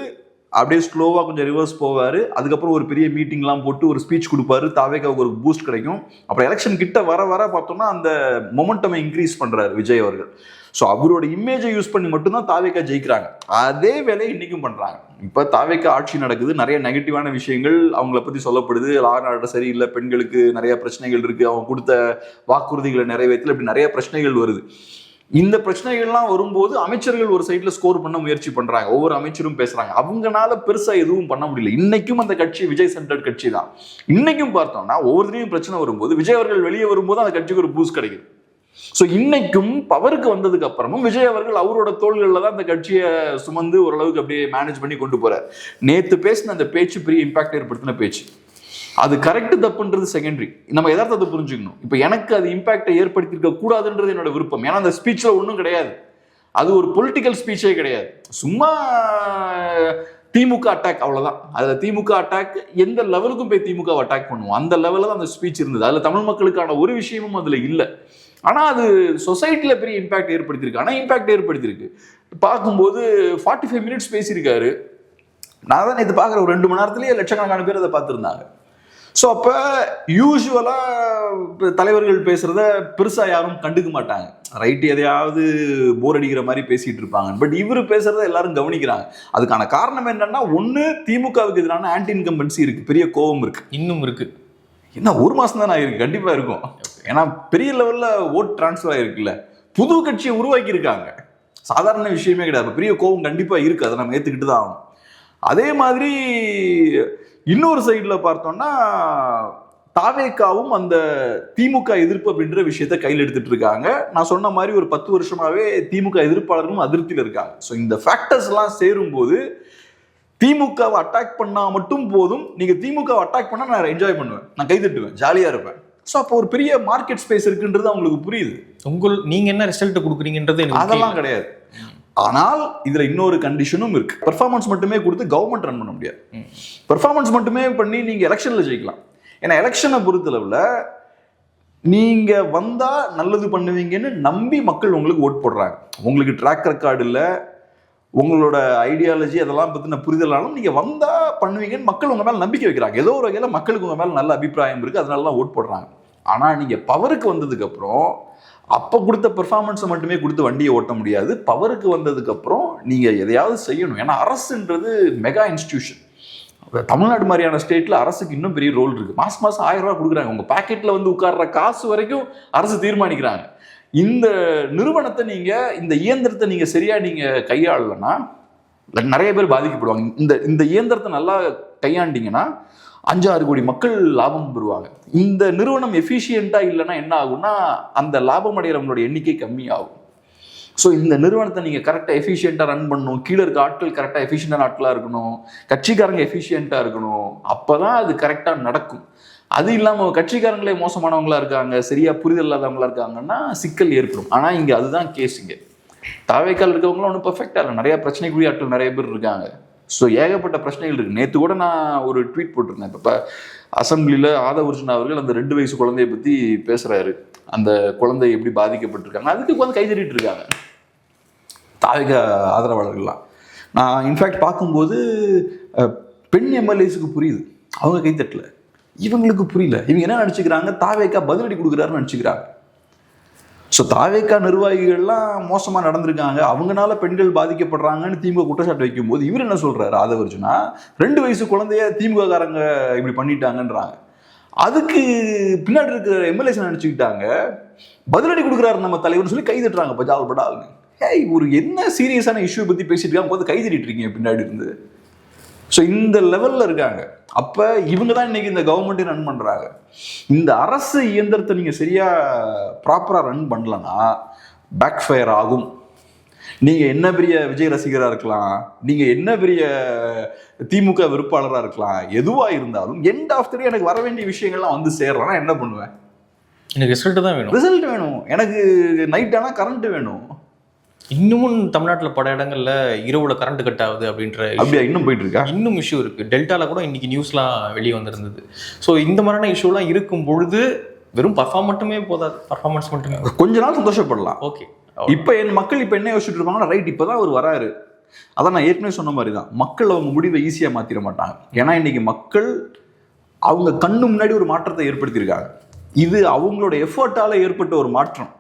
அப்படியே ஸ்லோவாக கொஞ்சம் ரிவர்ஸ் போவார். அதுக்கப்புறம் ஒரு பெரிய மீட்டிங்லாம் போட்டு ஒரு ஸ்பீச் கொடுப்பாரு, தாவேக்காவுக்கு ஒரு பூஸ்ட் கிடைக்கும். அப்புறம் எலெக்ஷன் கிட்ட வர பார்த்தோம்னா அந்த மொமெண்டமை இன்க்ரீஸ் பண்ணுறாரு விஜய் அவர்கள். ஸோ அவரோட இமேஜை யூஸ் பண்ணி மட்டும்தான் தாவேக்கா ஜெயிக்கிறாங்க. அதே வேலையை இன்றைக்கும் பண்ணுறாங்க. இப்போ தாவேக்கா ஆட்சி நடக்குது, நிறைய நெகட்டிவான விஷயங்கள் அவங்கள பற்றி சொல்லப்படுது. ஆர்டர் சரியில்லை, பெண்களுக்கு நிறைய பிரச்சனைகள் இருக்குது, அவங்க கொடுத்த வாக்குறுதிகளை நிறைவேற்றல, இப்படி நிறைய பிரச்சனைகள் வருது. இந்த பிரச்சனைகள்லாம் வரும்போது அமைச்சர்கள் ஒரு சைட்ல ஸ்கோர் பண்ண முயற்சி பண்றாங்க, ஒவ்வொரு அமைச்சரும் பேசுறாங்க. அவங்களால பெருசா எதுவும் பண்ண முடியல. இன்னைக்கும் அந்த கட்சி விஜய் சென்டர்ட் கட்சி தான். இன்னைக்கும் பார்த்தோம்னா ஒவ்வொருத்தையும் பிரச்சனை வரும்போது விஜய் அவர்கள் வெளியே வரும்போது அந்த கட்சிக்கு ஒரு பூஸ்ட் கிடைக்குது. ஸோ இன்னைக்கும் பவருக்கு வந்ததுக்கு அப்புறமும் விஜய் அவர்கள் அவரோட தோள்களில் தான் அந்த கட்சியை சுமந்து ஓரளவுக்கு அப்படியே மேனேஜ் பண்ணி கொண்டு போறார். நேற்று பேசின அந்த பேச்சு பெரிய இம்பாக்ட் ஏற்படுத்தின பேச்சு. அது கரெக்ட் தப்புன்றது செகண்டரி, நம்ம எதார்த்தத்தை புரிஞ்சுக்கணும். இப்போ எனக்கு அது இம்பாக்டை ஏற்படுத்தியிருக்க கூடாதுன்றது என்னோட விருப்பம். ஏன்னா அந்த ஸ்பீச்சில் ஒன்றும் கிடையாது, அது ஒரு பொலிட்டிக்கல் ஸ்பீச்சே கிடையாது, சும்மா திமுக அட்டாக், அவ்வளோதான். அதில் திமுக அட்டாக் எந்த லெவலுக்கும் போய் திமுக அட்டாக் பண்ணுவோம், அந்த லெவலில் தான் அந்த ஸ்பீச் இருந்தது. அதில் தமிழ் மக்களுக்கான ஒரு விஷயமும் அதில் இல்லை. ஆனால் அது சொசைட்டியில் பெரிய இம்பாக்ட் ஏற்படுத்தியிருக்கு. ஆனால் இம்பாக்ட் ஏற்படுத்தியிருக்கு. பார்க்கும்போது 45 மினிட்ஸ் பேசியிருக்காரு. நான் தான் நேற்று பார்க்குற ஒரு 2 மணி நேரத்துலேயே லட்சக்கணக்கான பேர் அதை பார்த்துருந்தாங்க. ஸோ அப்போ யூஸ்வலாக தலைவர்கள் பேசுகிறத பெருசாக யாரும் கண்டுக்க மாட்டாங்க, ரைட்டு, எதையாவது போர் அடிக்கிற மாதிரி பேசிகிட்டு இருப்பாங்க. பட் இவர் பேசுகிறத எல்லாரும் கவனிக்கிறாங்க. அதுக்கான காரணம் என்னன்னா, ஒன்று திமுகவுக்கு எதிரான ஆன்டி இன்கம்பன்சி இருக்குது, பெரிய கோபம் இருக்குது, இன்னும் இருக்குது. என்ன ஒரு மாதம் தான் ஆகிருக்கு, கண்டிப்பாக இருக்கும். ஏன்னா பெரிய லெவலில் ஓட் டிரான்ஸ்ஃபர் ஆகிருக்குல்ல, புது கட்சியை உருவாக்கியிருக்காங்க, சாதாரண விஷயமே கிடையாது. பெரிய கோபம் கண்டிப்பாக இருக்குது, அதை நம்ம ஏற்றுக்கிட்டு தான் ஆகணும். அதே மாதிரி இன்னொரு சைடில் பார்த்தோம்னா தாவேக்காவும் அந்த திமுக எதிர்ப்பு அப்படின்ற விஷயத்த கையில் எடுத்துட்டு இருக்காங்க. நான் சொன்ன மாதிரி ஒரு 10 வருஷமாவே திமுக எதிர்ப்பாளர்களும் அதிருப்தியில் இருக்காங்க. ஸோ இந்த ஃபேக்டர்ஸ் எல்லாம் சேரும்போது திமுகவை அட்டாக் பண்ணா மட்டும் போதும். நீங்க திமுகவை அட்டாக் பண்ணா நான் என்ஜாய் பண்ணுவேன், நான் கைதட்டுவேன், ஜாலியா இருப்பேன். ஸோ அப்போ ஒரு பெரிய மார்க்கெட் ஸ்பேஸ் இருக்குன்றது அவங்களுக்கு புரியுது. நீங்க என்ன ரிசல்ட் கொடுக்குறீங்கன்றது அதெல்லாம் கிடையாது. ஆனால் இதுல இன்னொரு கண்டிஷனும் இருக்கு. பெர்ஃபார்மன்ஸ் மட்டுமே கொடுத்து கவர்மெண்ட் ரன் பண்ண முடியாது. பெர்ஃபார்மன்ஸ் மட்டுமே பண்ணி நீங்க எலெக்ஷன்ல ஜெயிக்கலாம். ஏன்னா எலெக்ஷனை பொறுத்தளவுல நீங்க வந்தா நல்லது பண்ணுவீங்கன்னு நம்பி மக்கள் உங்களுக்கு ஓட் போடுறாங்க. உங்களுக்கு ட்ராக் ரெக்கார்டு இல்லை, உங்களோட ஐடியாலஜி அதெல்லாம் பற்றின புரிதலாலும் நீங்கள் வந்தா பண்ணுவீங்கன்னு மக்கள் உங்க மேலே நம்பிக்கை வைக்கிறாங்க. ஏதோ ஒரு வகையில் மக்களுக்கு உங்க மேலே நல்ல அபிப்பிராயம் இருக்குது, அதனால தான் ஓட் போடுறாங்க. ஆனால் நீங்கள் பவருக்கு வந்ததுக்கப்புறம் அப்போ கொடுத்த பெர்ஃபார்மன்ஸை மட்டுமே கொடுத்து வண்டியை ஓட்ட முடியாது. பவருக்கு வந்ததுக்கப்புறம் நீங்கள் எதையாவது செய்யணும். ஏன்னா அரசுன்றது மெகா இன்ஸ்டிடியூஷன். தமிழ்நாடு மாதிரியான ஸ்டேட்டில் அரசுக்கு இன்னும் பெரிய ரோல் இருக்குது. மாதம் 1000 ரூபா கொடுக்குறாங்க. உங்கள் பேக்கெட்டில் வந்து உட்கார்ற காசு வரைக்கும் அரசு தீர்மானிக்கிறாங்க. இந்த நிறுவனத்தை நீங்கள், இந்த இயந்திரத்தை நீங்கள் சரியாக நீங்கள் கையாளலைன்னா நிறைய பேர் பாதிக்கப்படுவாங்க. இந்த இயந்திரத்தை நல்லா கையாண்டிங்கன்னா 5-6 கோடி மக்கள் லாபம் பெறுவாங்க. இந்த நிறுவனம் எஃபிஷியண்ட்டாக இல்லைன்னா என்ன ஆகும்னா அந்த லாபம் அடைகிறவங்களோட எண்ணிக்கை கம்மியாகும். ஸோ இந்த நிறுவனத்தை நீங்கள் கரெக்டாக எஃபிஷியண்ட்டாக ரன் பண்ணணும். கீழே இருக்க ஆட்கள் கரெக்டாக எஃபிஷியண்டான ஆட்களாக இருக்கணும், கட்சிக்காரங்க எஃபிஷியண்ட்டாக இருக்கணும். அப்போ தான் அது கரெக்டாக நடக்கும். அது இல்லாமல் கட்சிக்காரங்களே மோசமானவங்களா இருக்காங்க, சரியா புரிதல் இல்லாதவங்களா இருக்காங்கன்னா சிக்கல் ஏற்படும். ஆனால் இங்கே அதுதான் கேஸ். இங்கே தாவேக்கால் இருக்கவங்களும் ஒன்றும் பர்ஃபெக்டாக இல்லை, நிறைய பிரச்சனைக்குரிய ஆட்கள் நிறைய பேர் இருக்காங்க. ஸோ ஏகப்பட்ட பிரச்சனைகள் இருக்குது. நேற்று கூட நான் ஒரு ட்வீட் போட்டிருந்தேன். இப்போ அசம்பிளியில் ஆதவர்ஜுனா அவர்கள் அந்த 2 வயசு குழந்தைய பற்றி பேசுகிறாரு. அந்த குழந்தை எப்படி பாதிக்கப்பட்டிருக்காங்க, அதுக்கு வந்து கைதறிட்டு இருக்காங்க தாவேக்கா ஆதரவாளர்கள்லாம். நான் இன்ஃபேக்ட் பார்க்கும்போது பெண் எம்எல்ஏஸுக்கு புரியுது, அவங்க கைத்தட்டல. இவங்களுக்கு புரியல. இவங்க என்ன நினச்சிக்கிறாங்க, தாவேக்கா பதிலடி கொடுக்குறாருன்னு நினச்சிக்கிறாங்க. ஸோ தாவேக்கா நிர்வாகிகள்லாம் மோசமாக நடந்திருக்காங்க, அவங்களால பெண்கள் பாதிக்கப்படுறாங்கன்னு திமுக குற்றச்சாட்டு வைக்கும்போது இவர் என்ன சொல்கிறாரு, ஆதவர்ஜுனா 2 வயசு குழந்தைய திமுக காரங்க இப்படி பண்ணிட்டாங்கன்றாங்க. அதுக்கு பின்னாடி இருக்கிற எம்எல்ஏஸ் நினச்சிக்கிட்டாங்க பதிலடி கொடுக்குறாரு நம்ம தலைவர்னு சொல்லி கை தட்டுறாங்க பஜால் படால்னு. ஒரு என்ன சீரியஸான இஷ்யூ பற்றி பேசிட்டு இருக்காங்க போது கை தட்டிட்டு இருக்கீங்க பின்னாடி இருந்து. ஸோ இந்த லெவலில் இருக்காங்க. அப்போ இவங்க தான் இன்னைக்கு இந்த கவர்மெண்ட்டை ரன் பண்ணுறாங்க. இந்த அரசு இயந்திரத்தை நீங்கள் சரியாக ப்ராப்பராக ரன் பண்ணலன்னா பேக் ஃபயர் ஆகும். நீங்கள் என்ன பெரிய விஜய் ரசிகராக இருக்கலாம், நீங்கள் என்ன பெரிய திமுக வெறுப்பாளராக இருக்கலாம், எதுவாக இருந்தாலும் எண்ட் ஆஃப் த டே எனக்கு வர வேண்டிய விஷயங்கள்லாம் வந்து சேர்றேன்னா என்ன பண்ணுவேன், எனக்கு ரிசல்ட் தான் வேணும். ரிசல்ட் வேணும். எனக்கு நைட் ஆனால் கரண்ட் வேணும். இன்னமும் தமிழ்நாட்டில் பல இடங்கள்ல இரவுல கரண்ட் கட் ஆகுது அப்படின்ற அப்படியா இன்னும் போயிட்டு இருக்கா? இன்னும் இஷ்யூ இருக்கு. டெல்டால கூட இன்னைக்கு நியூஸ்லாம் வெளியே வந்திருந்தது. ஸோ இந்த மாதிரியான இஷ்யூலாம் இருக்கும் பொழுது வெறும் பர்ஃபார்மன்ஸ் மட்டுமே கொஞ்ச நாள் சந்தோஷப்படலாம். ஓகே, இப்போ என் மக்கள் இப்போ என்ன யோசிச்சுட்டு இருப்பாங்கன்னா, ரைட் இப்போதான் அவர் வராரு. அதான் நான் ஏற்கனவே சொன்ன மாதிரி தான், மக்கள் அவங்க முடிவை ஈஸியாக மாற்றிட மாட்டாங்க. ஏன்னா இன்னைக்கு மக்கள் அவங்க கண்ணு முன்னாடி ஒரு மாற்றத்தை ஏற்படுத்தியிருக்காங்க. இது அவங்களோட எஃபர்ட்டால ஏற்பட்ட ஒரு மாற்றம்.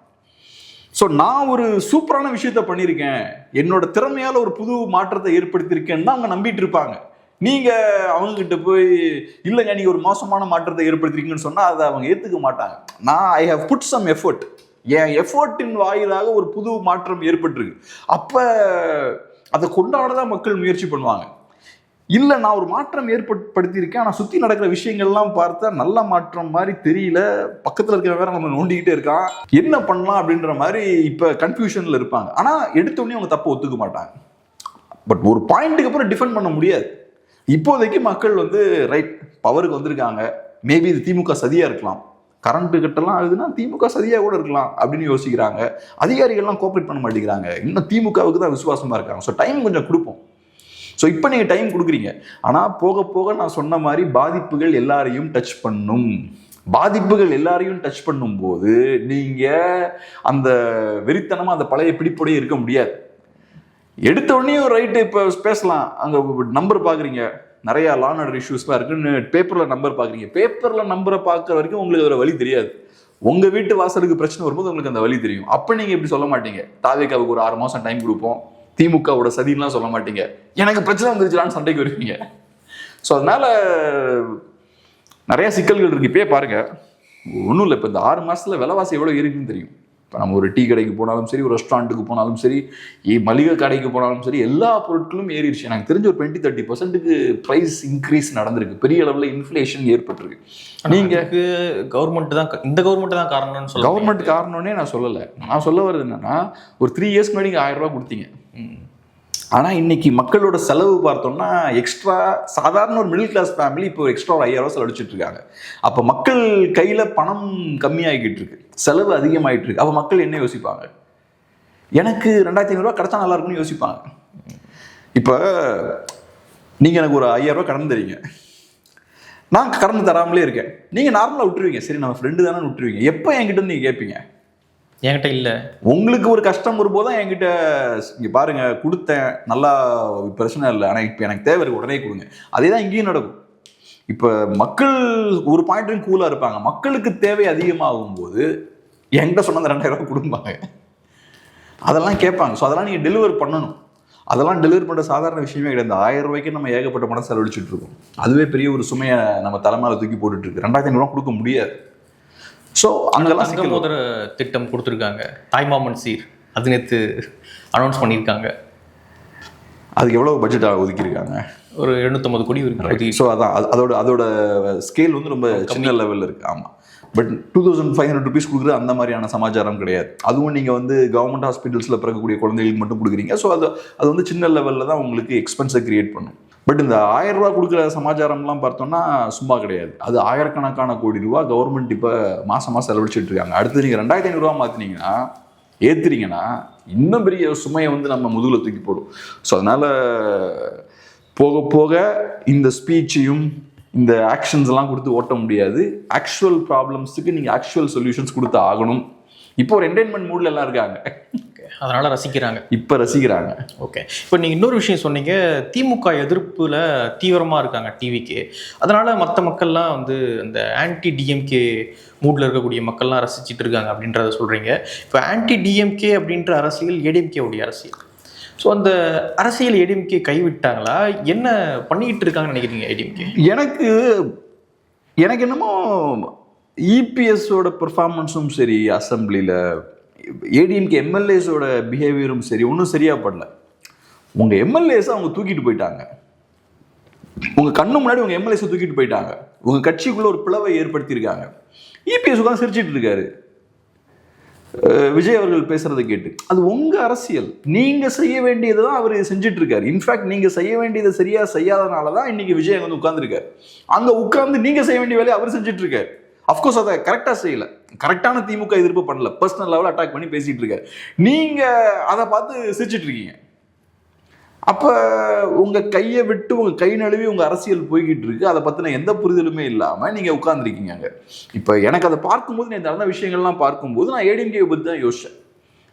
ஸோ நான் ஒரு சூப்பரான விஷயத்த பண்ணியிருக்கேன், என்னோட திறமையால் ஒரு புது மாற்றத்தை ஏற்படுத்தியிருக்கேன்னு தான் அவங்க நம்பிட்டு இருப்பாங்க. நீங்கள் அவங்ககிட்ட போய் இல்லைங்க நீங்கள் ஒரு மோசமான மாற்றத்தை ஏற்படுத்திருக்கீங்கன்னு சொன்னால் அதை அவங்க ஏற்றுக்க மாட்டாங்க. நான் I have put some effort, என் எஃபர்ட்டின் வாயிலாக ஒரு புது மாற்றம் ஏற்பட்டிருக்கு. அப்போ அதை கொண்டாடதான் மக்கள் முயற்சி பண்ணுவாங்க. இல்லை நான் ஒரு மாற்றம் ஏற்படுத்தியிருக்கேன், ஆனால் சுற்றி நடக்கிற விஷயங்கள்லாம் பார்த்தா நல்ல மாற்றம் மாதிரி தெரியல, பக்கத்தில் இருக்கிற வேற நம்ம நோண்டிக்கிட்டே இருக்கான், என்ன பண்ணலாம் அப்படின்ற மாதிரி இப்போ கன்ஃபியூஷனில் இருப்பாங்க. ஆனால் எடுத்தோடனே அவங்க தப்பு ஒத்துக்க மாட்டாங்க. பட் ஒரு பாயிண்ட்டுக்கு அப்புறம் டிஃபெண்ட் பண்ண முடியாது. இப்போதைக்கு மக்கள் வந்து ரைட் பவருக்கு வந்திருக்காங்க, மேபி இது திமுக சதியாக இருக்கலாம், கரண்ட்டு கட்டெல்லாம் ஆகுதுன்னா திமுக சதியாக கூட இருக்கலாம் அப்படின்னு யோசிக்கிறாங்க. அதிகாரிகள்லாம் கோஆப்ரேட் பண்ண மாட்டேங்கிறாங்க, இன்னும் திமுகவுக்கு தான் விசுவாசமாக இருக்காங்க. ஸோ டைம் கொஞ்சம் கொடுப்போம். ஸோ இப்போ நீங்கள் டைம் கொடுக்குறீங்க, ஆனால் போக போக நான் சொன்ன மாதிரி பாதிப்புகள் எல்லாரையும் டச் பண்ணும். பாதிப்புகள் எல்லாரையும் டச் பண்ணும்போது நீங்கள் அந்த வெறித்தனமாக அந்த பழைய பிடிப்போடையே இருக்க முடியாது. எடுத்த உடனே ஒரு ரைட்டு இப்போ பேசலாம், அங்கே நம்பர் பார்க்குறீங்க, நிறையா லா அண்ட் ஆர்டர் இஷ்யூஸ்லாம் இருக்குன்னு பேப்பரில் நம்பர் பார்க்குறீங்க. பேப்பரில் நம்பரை பார்க்குற வரைக்கும் உங்களுக்கு அதில் வழி தெரியாது. உங்கள் வீட்டு வாசலுக்கு பிரச்சனை வரும்போது உங்களுக்கு அந்த வழி தெரியும். அப்போ நீங்கள் இப்படி சொல்ல மாட்டீங்க, தாவேக்காவுக்கு ஒரு 6 மாதம் டைம் கொடுப்போம், திமுகவோட சதின்லாம் சொல்ல மாட்டீங்க, எனக்கு பிரச்சனை வந்துருச்சுலான்னு சண்டைக்கு வருவீங்க. ஸோ அதனால நிறைய சிக்கல்கள் இருக்கு. இப்பயே பாருங்க, ஒன்றும் இல்லை, இப்போ இந்த 6 மாதத்தில் விலைவாசி எவ்வளோ இருக்குன்னு தெரியும். இப்போ நம்ம ஒரு டீ கடைக்கு போனாலும் சரி, ஒரு ரெஸ்டாரண்ட்டுக்கு போனாலும் சரி, மளிகை கடைக்கு போனாலும் சரி, எல்லா பொருட்களும் ஏறிடுச்சு. எனக்கு தெரிஞ்ச ஒரு 20-30% ப்ரைஸ் இன்க்ரீஸ் நடந்திருக்கு. பெரிய அளவில் இன்ஃப்ளேஷன் ஏற்பட்டிருக்கு. நீங்கள் கவர்மெண்ட் தான், இந்த கவர்மெண்ட் தான் காரணம்னு சொல்ல, கவர்மெண்ட் காரணம்னே நான் சொல்லலை. நான் சொல்ல வர்றது என்னன்னா, ஒரு 3 இயர்ஸ்க்கு முன்னாடி 1000 ரூபா கொடுத்தீங்க, ஆனால் இன்னைக்கு மக்களோட செலவு பார்த்தோம்னா எக்ஸ்ட்ரா சாதாரண ஒரு மிடில் கிளாஸ் ஃபேமிலி இப்போ எக்ஸ்ட்ரா ஒரு 5000 செலவழிச்சிட்டு இருக்காங்க. அப்போ மக்கள் கையில் பணம் கம்மியாகிக்கிட்டு இருக்கு, செலவு அதிகமாகிட்டு இருக்கு. அப்போ மக்கள் என்ன யோசிப்பாங்க? எனக்கு 2500 கிடைச்சா நல்லா இருக்குன்னு யோசிப்பாங்க. இப்போ நீங்கள் எனக்கு ஒரு 5000 கடன் தரீங்க, நான் கடன் தராமலே இருக்கேன், நீங்கள் நார்மலாக விட்டுருவீங்க, சரி நம்ம ஃப்ரெண்டு தானே விட்டுருவீங்க. எப்போ என்கிட்ட வந்து நீங்கள் கேட்பீங்க? என்கிட்ட இல்லை. உங்களுக்கு ஒரு கஷ்டம் வரும்போது தான் என்கிட்ட இங்கே பாருங்க கொடுத்தேன், நல்லா பிரச்சனை இல்லை, ஆனால் இப்போ எனக்கு தேவை இருக்கு, உடனே கொடுங்க. அதே தான் இங்கேயும் நடக்கும். இப்போ மக்கள் ஒரு பாயிண்ட் கூலாக இருப்பாங்க, மக்களுக்கு தேவை அதிகமாகும் போது என்கிட்ட சொன்ன அந்த 2000 கொடுப்பாங்க, அதெல்லாம் கேட்பாங்க. ஸோ அதெல்லாம் நீங்கள் டெலிவர் பண்ணணும். அதெல்லாம் டெலிவரி பண்ணுற சாதாரண விஷயமே கிடையாது. இந்த 1000 ரூபாய்க்கு நம்ம ஏகப்பட்ட பணம் செலவழிச்சுட்டு இருக்கோம். அதுவே பெரிய ஒரு சுமையை நம்ம தலைமையில தூக்கி போட்டுட்டு இருக்கு. 2500 கொடுக்க முடியாது. ஸோ அங்கெல்லாம் தங்க மோதிர திட்டம் கொடுத்துருக்காங்க, தாய்மாமன் சீர், அது நேற்று அனௌன்ஸ் பண்ணியிருக்காங்க. அதுக்கு எவ்வளோ பட்ஜெட் ஒதுக்கியிருக்காங்க? ஒரு 750 கோடி இருக்கு. ஸோ அதான் அதோட ஸ்கேல் வந்து ரொம்ப சின்ன லெவலில் இருக்குது. ஆமாம், பட் 2500 rupees கொடுக்குறது அந்த மாதிரியான சமாச்சாரம் கிடையாது. அதுவும் நீங்கள் வந்து கவர்மெண்ட் ஹாஸ்பிட்டல்ஸில் பிறக்கக்கூடிய குழந்தைகளுக்கு மட்டும் கொடுக்குறீங்க. ஸோ அது வந்து சின்ன லெவலில் தான் உங்களுக்கு எக்ஸ்பென்ஸை கிரியேட் பண்ணும். பட் இந்த 1000 ரூபா கொடுக்குற சமாச்சாரம்லாம் பார்த்தோம்னா சும்மா கிடையாது. அது ஆயிரக்கணக்கான கோடி ரூபா கவர்மெண்ட் இப்போ மாதமாக செலவழிச்சுட்டு இருக்காங்க. அடுத்து நீங்கள் 2500 ரூபா மாற்றினீங்கன்னா ஏற்றுறீங்கன்னா இன்னும் பெரிய சுமையை வந்து நம்ம முதுகில் தூக்கி போடும். ஸோ அதனால் போக போக இந்த ஸ்பீச்சையும் இந்த ஆக்ஷன்ஸ் எல்லாம் கொடுத்து ஓட்ட முடியாது. ஆக்சுவல் ப்ராப்ளம்ஸுக்கு நீங்கள் ஆக்சுவல் சொல்யூஷன்ஸ் கொடுத்து ஆகணும். இப்போ ஒரு என்டர்டைன்மெண்ட் மூடில் எல்லாம் இருக்காங்க, அதனால ரசிக்கிறாங்க, இப்போ ரசிக்கிறாங்க. ஓகே, இப்போ நீங்கள் இன்னொரு விஷயம் சொன்னீங்க, திமுக எதிர்ப்பில் தீவிரமாக இருக்காங்க டிவிக்கு. அதனால மற்ற மக்கள்லாம் வந்து அந்த ஆன்டி டிஎம்கே மூடில் இருக்கக்கூடிய மக்கள்லாம் ரசிச்சுட்டு இருக்காங்க அப்படின்றத சொல்கிறீங்க. இப்போ ஆன்டி டிஎம்கே அப்படின்ற அரசியல் ஏடிஎம்கேவுடைய அரசியல். ஸோ அந்த அரசியல் ஏடிஎம்கே கைவிட்டாங்களா, என்ன பண்ணிக்கிட்டு இருக்காங்கன்னு நினைக்கிறீங்க ஏடிஎம்கே? எனக்கு என்னமோ இபிஎஸோட பெர்ஃபார்மன்ஸும் சரி, அசம்பிளியில் ஏடிஎம்கே எம்எல்ஏஸோட பிஹேவியரும் சரி, ஒன்றும் சரியாக படல. உங்கள் எம்எல்ஏஸை அவங்க தூக்கிட்டு போயிட்டாங்க, உங்கள் கண்ணு முன்னாடி உங்கள் எம்எல்ஏஸை தூக்கிட்டு போயிட்டாங்க, உங்கள் கட்சிக்குள்ளே ஒரு பிளவை ஏற்படுத்தியிருக்காங்க. இபிஎஸ் உட்காந்து சிரிச்சிட்டு இருக்காரு விஜய் அவர்கள் பேசுறதை கேட்டு. அது உங்கள் அரசியல், நீங்கள் செய்ய வேண்டியதை தான் அவர் செஞ்சுட்டு இருக்காரு. இன்ஃபேக்ட் நீங்கள் செய்ய வேண்டியதை சரியாக செய்யாதனால தான் இன்னைக்கு விஜய் வந்து உட்காந்துருக்காரு. அங்கே உட்கார்ந்து நீங்கள் செய்ய வேண்டிய வேலையை அவர் செஞ்சுட்டு இருக்காரு. அஃப்கோர்ஸ் அதை கரெக்டாக செய்யலை, கரெக்டான திமுக எதிர்ப்பு பண்ணல, பர்சனல் லெவலில் அட்டாக் பண்ணி பேசிகிட்டு இருக்காரு. நீங்கள் அதை பார்த்து சிரிச்சிட்டு இருக்கீங்க. அப்போ உங்கள் கையை விட்டு உங்கள் கை நழுவி உங்கள் அரசியல் போய்கிட்டு இருக்கு. அதை பற்றின எந்த புரிதலுமே இல்லாமல் நீங்கள் உட்கார்ந்துருக்கீங்க அங்கே. இப்போ எனக்கு அதை பார்க்கும்போது, நான் நடந்த விஷயங்கள்லாம் பார்க்கும்போது நான் ஏடிஎம்கே பற்றி தான் யோசிச்சேன்.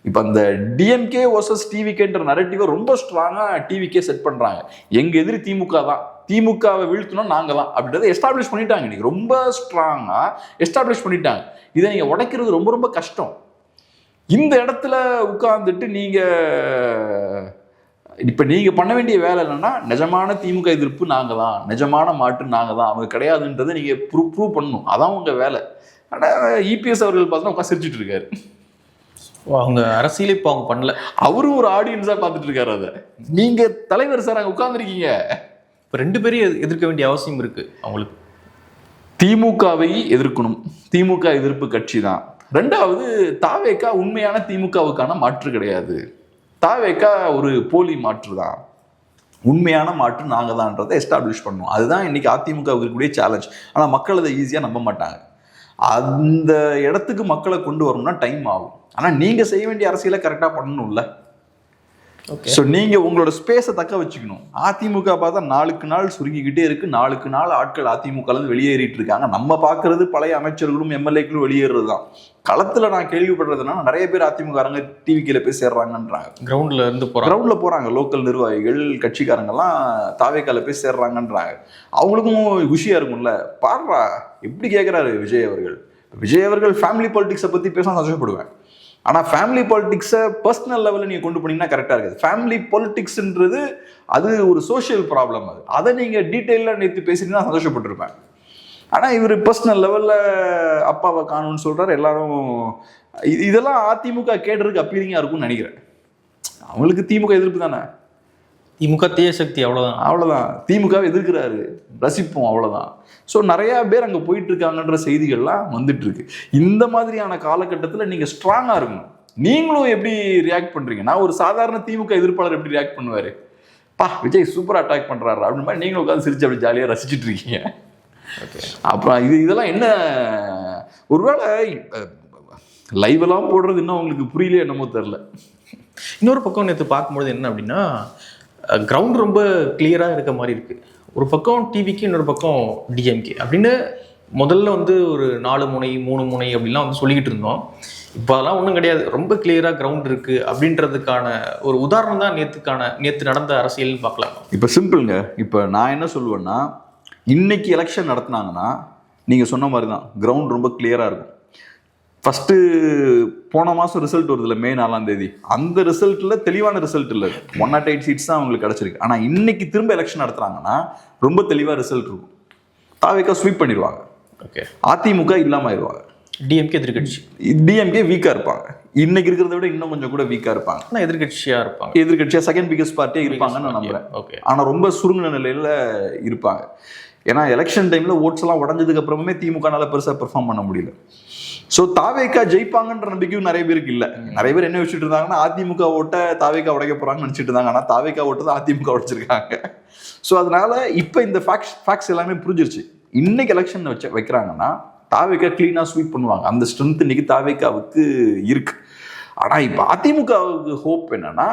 இப்போ அந்த டிஎம்கே வர்சஸ் டிவிகேன்ற நரேட்டிவை ரொம்ப ஸ்ட்ராங்காக டிவிக்கே செட் பண்ணுறாங்க. எங்கள் எதிரி திமுக தான், திமுகவை வீழ்த்தணும் நாங்கள் தான் அப்படின்றத எஸ்டாப்ளிஷ் பண்ணிட்டாங்க. இன்னைக்கு ரொம்ப ஸ்ட்ராங்காக எஸ்டாப்ளிஷ் பண்ணிட்டாங்க. இதை நீங்கள் உடைக்கிறது ரொம்ப ரொம்ப கஷ்டம். இந்த இடத்துல உட்கார்ந்துட்டு இப்போ நீங்கள் பண்ண வேண்டிய வேலை என்னன்னா, நிஜமான திமுக எதிர்ப்பு நாங்கள் தான், நிஜமான மாற்று நாங்கள் தான், அவங்க கிடையாதுன்றதை நீங்கள் ப்ரூவ் பண்ணணும். அதான் உங்கள் வேலை. ஆனால் இபிஎஸ் அவர்கள் பார்த்தா உட்காந்து சிரிச்சிட்டு இருக்காரு. அவங்க அரசியல் இப்போ அவங்க பண்ணல, அவரும் ஒரு ஆடியன்ஸாக பார்த்துட்டு இருக்காரு. அதை நீங்கள் தலைவர் சார் அங்கே உட்காந்துருக்கீங்க. இப்போ 2 பேரையும் எதிர்க்க வேண்டிய அவசியம் இருக்கு அவங்களுக்கு. திமுகவை எதிர்க்கணும், திமுக எதிர்ப்பு கட்சி தான். 2வது தாவேகா உண்மையான திமுகவுக்கான மாற்று கிடையாது, தாவேகா ஒரு போலி மாற்று தான், உண்மையான மாற்று நாங்கள் தான்றதை எஸ்டாப்ளிஷ் பண்ணணும். அதுதான் இன்னைக்கு அதிமுகவுக்கு இருக்கக்கூடிய சேலஞ்ச். ஆனால் மக்கள் அதை ஈஸியாக நம்ப மாட்டாங்க. அந்த இடத்துக்கு மக்களை கொண்டு வரணும்னா டைம் ஆகும். ஆனால் நீங்கள் செய்ய வேண்டிய அரசியலை கரெக்டாக பண்ணணும்ல. ஸோ நீங்கள் உங்களோட ஸ்பேஸை தக்க வச்சுக்கணும். அதிமுக பார்த்தா நாளுக்கு நாள் சுருங்கிக்கிட்டே இருக்கு, நாளுக்கு நாள் ஆட்கள் அதிமுகலேருந்து வெளியேறிட்டு இருக்காங்க. நம்ம பார்க்கறது பழைய அமைச்சர்களும் எம்எல்ஏக்களும் வெளியேறது தான். களத்தில் நான் கேள்விப்படுறதுனா நிறைய பேர் அதிமுககாரங்க டிவிக்கில் போய் சேர்றாங்கன்றாங்க, கிரவுண்டில் போகிறாங்க. லோக்கல் நிர்வாகிகள் கட்சிக்காரங்கெல்லாம் தாவேக்கால போய் சேர்றாங்கன்றாங்க. அவங்களுக்கும் குஷியாக இருக்கும்ல, பாடுறா எப்படி கேட்குறாரு விஜய் அவர்கள். விஜய் அவர்கள் ஃபேமிலி பாலிடிக்ஸை பற்றி பேச சந்தோஷப்படுவேன். ஆனால் ஃபேமிலி பாலிடிக்ஸை பர்சனல் லெவலில் நீங்கள் கொண்டு போனீங்கன்னா கரெக்டாக இருக்காது. ஃபேமிலி பாலிடிக்ஸ்ன்றது அது ஒரு சோஷியல் ப்ராப்ளம். அதை நீங்கள் டீட்டெயிலாக நேற்று பேசிட்டீங்கன்னா சந்தோஷப்பட்டிருப்பேன். ஆனால் இவர் பர்சனல் லெவலில் அப்பாவை காணும்னு சொல்கிறார். எல்லாரும் இதெல்லாம் அதிமுக கேட்டதுக்கு அப்பீலிங்காக இருக்கும்னு நினைக்கிறேன். அவங்களுக்கு திமுக எதிர்ப்பு தானே, திமுக தீய சக்தி, அவ்வளோதான். திமுகவை எதிர்க்கிறாரு, ரசிப்போம், அவ்வளோதான். ஸோ நிறையா பேர் அங்கே போயிட்டு இருக்காங்கன்ற செய்திகள்லாம் வந்துட்டு இருக்கு. இந்த மாதிரியான காலகட்டத்தில் நீங்கள் ஸ்ட்ராங்காக இருக்கணும். நீங்களும் எப்படி ரியாக்ட் பண்றீங்க? நான் ஒரு சாதாரண திமுக எதிர்ப்பாளர் எப்படி ரியாக்ட் பண்ணுவாரு? பா விஜய் சூப்பரா அட்டாக் பண்றாரு அப்படின்னு மாதிரி நீங்களும் உட்காந்து சிரிச்சு அப்படி ஜாலியா ரசிச்சுட்டு இருக்கீங்க. அப்புறம் இதெல்லாம் என்ன, ஒருவேளை லைவ் எல்லாம் போடுறது இன்னும் உங்களுக்கு புரியலையே என்னமோ தெரியல. இன்னொரு பக்கம் நேற்று பார்க்கும்போது என்ன அப்படின்னா, கிரவுண்ட் ரொம்ப கிளியராக இருக்க மாதிரி இருக்கு. ஒரு பக்கம் டிவிக்கு, இன்னொரு பக்கம் டிஎம்கே அப்படின்னு முதல்ல வந்து ஒரு 4 முனை 3 முனை அப்படிலாம் வந்து சொல்லிக்கிட்டு இருந்தோம். இப்போ அதெல்லாம் ஒன்றும் கிடையாது, ரொம்ப கிளியராக கிரவுண்ட் இருக்கு அப்படின்றதுக்கான ஒரு உதாரணம் தான் நேற்று நடந்த அரசியல்னு பார்க்கலாம். இப்போ சிம்பிளுங்க. இப்போ நான் என்ன சொல்லுவேன்னா, இன்னைக்கு எலெக்ஷன் நடத்தினாங்கன்னா நீங்கள் சொன்ன மாதிரி தான் கிரவுண்ட் ரொம்ப கிளியராக இருக்கும். ஃபஸ்ட்டு போன மாதம் ரிசல்ட் வருதுல்ல, மே 4ஆம் தேதி, அந்த ரிசல்ட்டில் தெளிவான ரிசல்ட் இல்லை, 108 சீட்ஸ் தான் அவங்களுக்கு கிடச்சிருக்கு. ஆனால் இன்னைக்கு திரும்ப எலெக்ஷன் நடத்துகிறாங்கன்னா ரொம்ப தெளிவாக ரிசல்ட் இருக்கும். தாவேக்கா ஸ்வீப் பண்ணிடுவாங்க. ஓகே, அதிமுக இல்லாமல் ஆயிடுவாங்க. டிஎம்கே எதிர்கட்சி, டிஎம்கே வீக்காக இருப்பாங்க. இன்னைக்கு இருக்கிறத விட இன்னும் கொஞ்சம் கூட வீக்காக இருப்பாங்க. ஆனால் எதிர்கட்சியாக இருப்பாங்க. எதிர்கட்சியாக செகண்ட் பிகஸ்ட் பார்ட்டியாக இருப்பாங்கன்னு நான் நம்புறேன். ஓகே, ஆனால் ரொம்ப சுருங்கின நிலையில் இருப்பாங்க. ஏன்னா எலெக்ஷன் டைமில் ஓட்ஸ் எல்லாம் உடஞ்சதுக்கு அப்புறமே திமுகனால பெருசாக பெர்ஃபார்ம் பண்ண முடியல. ஸோ தாவேக்கா ஜெயிப்பாங்கன்ற நம்பிக்கையும் நிறைய பேருக்கு இல்லை. நிறைய பேர் என்ன வச்சுட்டு இருந்தாங்கன்னா, அதிமுக ஓட்ட தாவேக்கா உடைக்க போறாங்கன்னு நினச்சிட்டு இருந்தாங்க. ஆனால் தாவேக்கா ஓட்ட தான் அதிமுக உடைச்சிருக்காங்க. ஸோ அதனால இப்போ இந்த ஃபேக்ட்ஸ் எல்லாமே புரிஞ்சிருச்சு. இன்னைக்கு எலெக்ஷன் வைக்கிறாங்கன்னா தாவேக்கா கிளீனாக ஸ்வீப் பண்ணுவாங்க. அந்த ஸ்ட்ரென்த் இன்னைக்கு தாவேக்காவுக்கு இருக்கு. ஆனால் இப்போ அதிமுகவுக்கு ஹோப் என்னன்னா,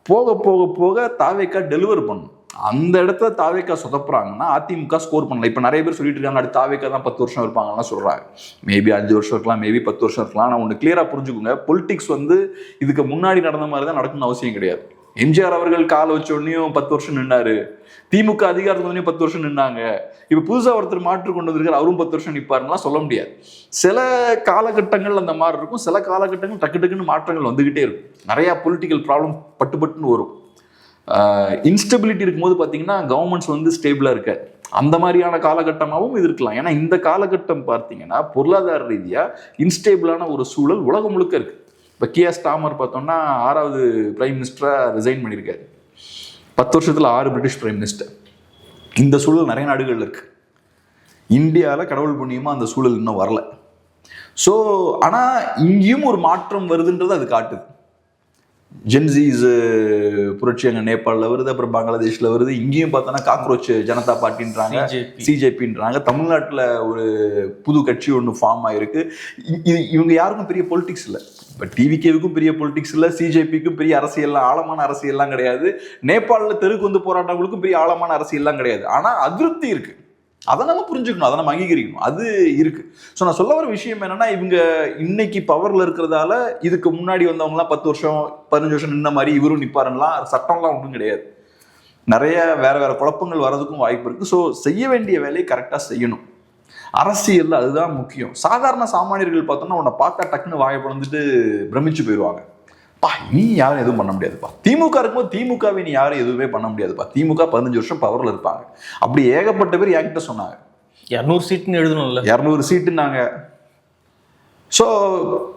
போக போக போக தாவேக்கா டெலிவர் பண்ணும். அந்த இடத்துல தாவேக்கா சொதப்புறாங்கன்னா அதிமுக ஸ்கோர் பண்ணல. இப்போ நிறைய பேர் சொல்லிட்டு இருக்காங்க, அடுத்து தாவேக்கா தான் 10 வருஷம் இருப்பாங்கலாம் சொல்றாங்க. மேபி 5 வருஷம் இருக்கலாம், மேபி 10 வருஷம் இருக்கலாம். ஆனால் ஒன்று கிளியரா புரிஞ்சுக்கோங்க, பொலிட்டிக்ஸ் வந்து இதுக்கு முன்னாடி நடந்த மாதிரி தான் நடக்கணும்னு அவசியம் கிடையாது. எம்ஜிஆர் அவர்கள் காலை வச்ச உடனேயும் 10 வருஷம் நின்னாரு, திமுக அதிகாரத்துக்கு உடனே 10 வருஷம் நின்னாங்க. இப்போ புதுசாக ஒருத்தர் மாற்று கொண்டு வந்திருக்காரு, அவரும் 10 வருஷம் நிற்பாருலாம் சொல்ல முடியாது. சில காலகட்டங்கள் அந்த மாதிரி இருக்கும், சில காலகட்டங்கள் டக்கு டக்குன்னு மாற்றங்கள் வந்துகிட்டே இருக்கும். நிறைய பொலிட்டிக்கல் ப்ராப்ளம் பட்டுன்னு வரும். இன்ஸ்டெபிலிட்டி இருக்கும்போது பார்த்தீங்கன்னா கவர்மெண்ட்ஸ் வந்து ஸ்டேபிளாக இருக்காது. அந்த மாதிரியான காலகட்டமாகவும் இது இருக்கலாம். ஏன்னா இந்த காலகட்டம் பார்த்தீங்கன்னா பொருளாதார ரீதியாக இன்ஸ்டேபிளான ஒரு சூழல் உலகம் முழுக்க இருக்கு. இப்போ கியர் ஸ்டார்மர் பார்த்தோம்னா 6வது பிரைம் மினிஸ்டராக ரிசைன் பண்ணியிருக்காரு. 10 வருஷத்தில் 6 பிரிட்டிஷ் பிரைம் மினிஸ்டர். இந்த சூழல் நிறைய நாடுகளில் இருக்கு. இந்தியாவில் கடவுள் புண்ணியமாக அந்த சூழல் இன்னும் வரல. ஸோ ஆனால் இங்கேயும் ஒரு மாற்றம் வருதுன்றது அது காட்டுது. ஜென்சிஸ் புரட்சி அங்கே நேபாளில் வருது, அப்புறம் பங்களாதேஷில் வருது. இங்கேயும் பார்த்தோன்னா காக்ரோச் ஜனதா பார்ட்டின்றாங்க, சிஜேபின்றாங்க. தமிழ்நாட்டில் ஒரு புது கட்சி ஒன்று ஃபார்ம் ஆகிருக்கு. இவங்க யாருக்கும் பெரிய பொலிட்டிக்ஸ் இல்லை. இப்போ டிவிகேவுக்கும் பெரிய பொலிட்டிக்ஸ் இல்லை, சிஜேபிக்கும் பெரிய அரசியல்லாம் ஆழமான அரசியல்லாம் கிடையாது, நேபாளில் தெருக்கு வந்து போராட்டங்களுக்கும் பெரிய ஆழமான அரசியல்லாம் கிடையாது. ஆனால் அதிருப்தி இருக்குது. அதை நம்ம புரிஞ்சுக்கணும், அதை நம்ம அங்கீகரிக்கணும், அது இருக்கு. ஸோ நான் சொல்ல வர விஷயம் என்னன்னா, இவங்க இன்னைக்கு பவர்ல இருக்கிறதால இதுக்கு முன்னாடி வந்தவங்கலாம் 10 வருஷம் 15 வருஷம் நின்ன மாதிரி இவரும் நிப்பாருலாம் சட்டம்லாம் ஒன்றும் கிடையாது. நிறைய வேற வேற குழப்பங்கள் வர்றதுக்கும் வாய்ப்பு இருக்கு. ஸோ செய்ய வேண்டிய வேலையை கரெக்டாக செய்யணும். அரசியல்ல அதுதான் முக்கியம். சாதாரண சாமானியர்கள் பார்த்தோம்னா உன்னை பார்த்தா டக்குன்னு வாயை பிளந்துட்டு பிரமிச்சு போயிடுவாங்க. நீ யாரும் எதுவும் பண்ண முடியாதுப்பா. திமுக இருக்கும்போது திமுகவை நீ யாரும் எதுவுமே பண்ண முடியாதுப்பா. திமுக 15 வருஷம் பவர்ல இருப்பாங்க. அப்படி ஏகப்பட்ட பேர் என்கிட்ட சொன்னாங்க. 200 சீட்டுன்னு எழுதணும்ல, 200 சீட்டுன்னாங்க. ஸோ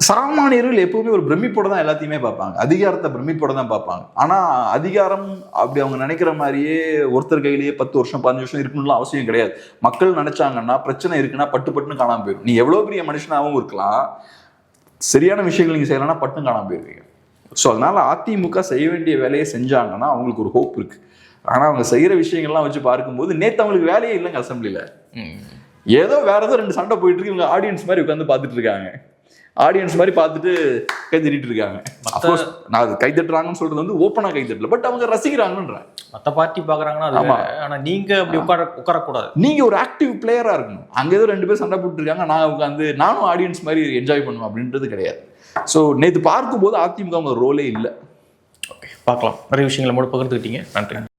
சாமானியர்கள் எப்பவுமே ஒரு பிரமிப்போட தான் எல்லாத்தையுமே பார்ப்பாங்க, அதிகாரத்தை பிரமிப்போட தான் பார்ப்பாங்க. ஆனால் அதிகாரம் அப்படி அவங்க நினைக்கிற மாதிரியே ஒருத்தர் கையிலேயே 10 வருஷம் 15 வருஷம் இருக்கணும்லாம் அவசியம் கிடையாது. மக்கள் நினைச்சாங்கன்னா பிரச்சனை இருக்குன்னா பட்டுன்னு காணாம போயிடும். நீ எவ்வளோ பெரிய மனுஷனாகவும் இருக்கலாம், சரியான விஷயங்கள் நீங்கள் செய்யலாம்னா பட்டுன்னு காணாம போயிருவீங்க. ஸோ அதனால அதிமுக செய்ய வேண்டிய வேலையை செஞ்சாங்கன்னா அவங்களுக்கு ஒரு ஹோப் இருக்கு. ஆனால் அவங்க செய்கிற விஷயங்கள்லாம் வச்சு பார்க்கும்போது நேற்று அவங்களுக்கு வேலையே இல்லைங்க அசம்பிளியில். ஏதோ வேற ஏதோ 2 சண்டை போயிட்டு இருக்கு, இவங்க ஆடியன்ஸ் மாதிரி உட்காந்து பார்த்துட்டு இருக்காங்க. ஆடியன்ஸ் மாதிரி பார்த்துட்டு கை தட்டிட்டு இருக்காங்க. நான் கை தட்டுறாங்கன்னு சொல்றது வந்து ஓப்பனா கை தட்டல, பட் அவங்க ரசிக்கிறாங்கன்ற மற்ற பார்ட்டி பாக்குறாங்கன்னா. ஆனா நீங்க அப்படி உட்காரக்கூடாது. நீங்க ஒரு ஆக்டிவ் பிளேயரா இருக்கணும். அங்க ஏதோ 2 பேர் சண்டை போட்டு இருக்காங்க, நான் உட்காந்து நானும் ஆடியன்ஸ் மாதிரி என்ஜாய் பண்ணுவேன் அப்படின்றது கிடையாது. ஸோ நேற்று பார்க்கும்போது அதிமுக ரோலே இல்லை. ஓகே, பார்க்கலாம். நிறைய விஷயங்களை மூட பகிர்ந்துக்கிட்டீங்க. நன்றி.